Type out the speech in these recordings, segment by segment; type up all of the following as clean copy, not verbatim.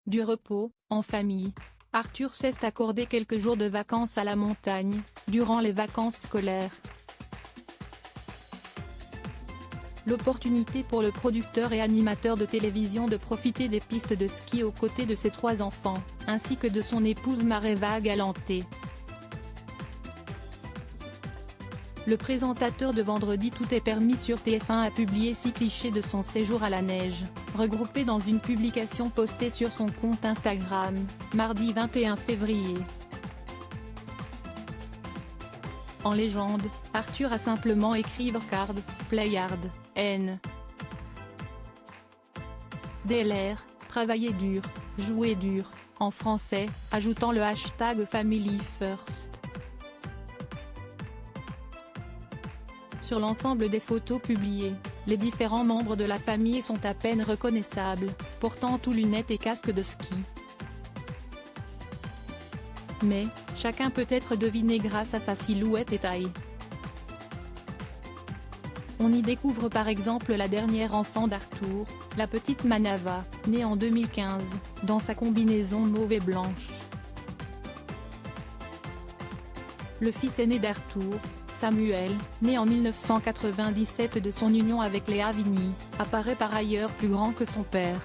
du repos, en famille. Arthur s'est accordé quelques jours de vacances à la montagne, durant les vacances scolaires. L'opportunité pour le producteur et animateur de télévision de profiter des pistes de ski aux côtés de ses 3 enfants, ainsi que de son épouse Mareva Galanté. Le présentateur de Vendredi Tout est permis sur TF1 a publié 6 clichés de son séjour à la neige, regroupés dans une publication postée sur son compte Instagram, mardi 21 février. En légende, Arthur a simplement écrit Work hard, play hard, N. DLR, travailler dur, jouer dur, en français, ajoutant le hashtag Family First. Sur l'ensemble des photos publiées, les différents membres de la famille sont à peine reconnaissables, portant tous lunettes et casques de ski. Mais, chacun peut être deviné grâce à sa silhouette et taille. On y découvre par exemple la dernière enfant d'Arthur, la petite Manava, née en 2015, dans sa combinaison mauve et blanche. Le fils aîné d'Arthur, Samuel, né en 1997 de son union avec Léa Vigny, apparaît par ailleurs plus grand que son père.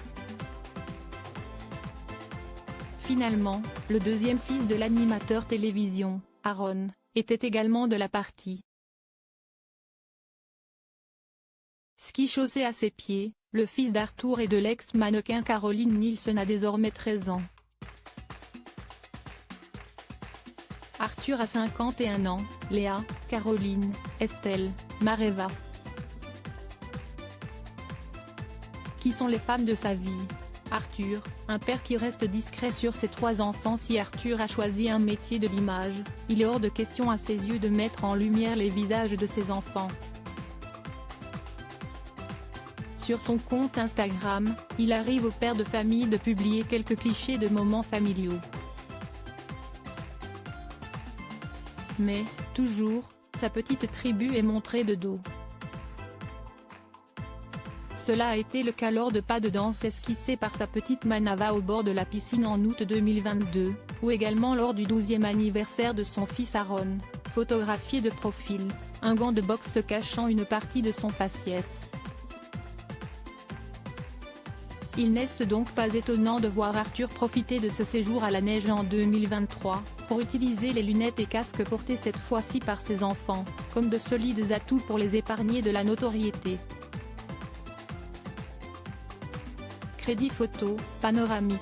Finalement, le deuxième fils de l'animateur télévision, Aaron, était également de la partie. Ski chaussé à ses pieds, le fils d'Arthur et de l'ex-mannequin Caroline Nielsen a désormais 13 ans. Arthur a 51 ans, Léa, Caroline, Estelle, Mareva. Qui sont les femmes de sa vie? Arthur, un père qui reste discret sur ses 3 enfants. Si Arthur a choisi un métier de l'image, il est hors de question à ses yeux de mettre en lumière les visages de ses enfants. Sur son compte Instagram, il arrive au père de famille de publier quelques clichés de moments familiaux. Mais, toujours, sa petite tribu est montrée de dos. Cela a été le cas lors de pas de danse esquissés par sa petite Manava au bord de la piscine en août 2022, ou également lors du 12e anniversaire de son fils Aaron, photographié de profil, un gant de boxe cachant une partie de son faciès. Il n'est donc pas étonnant de voir Arthur profiter de ce séjour à la neige en 2023, pour utiliser les lunettes et casques portés cette fois-ci par ses enfants, comme de solides atouts pour les épargner de la notoriété. Crédit photo, panoramique.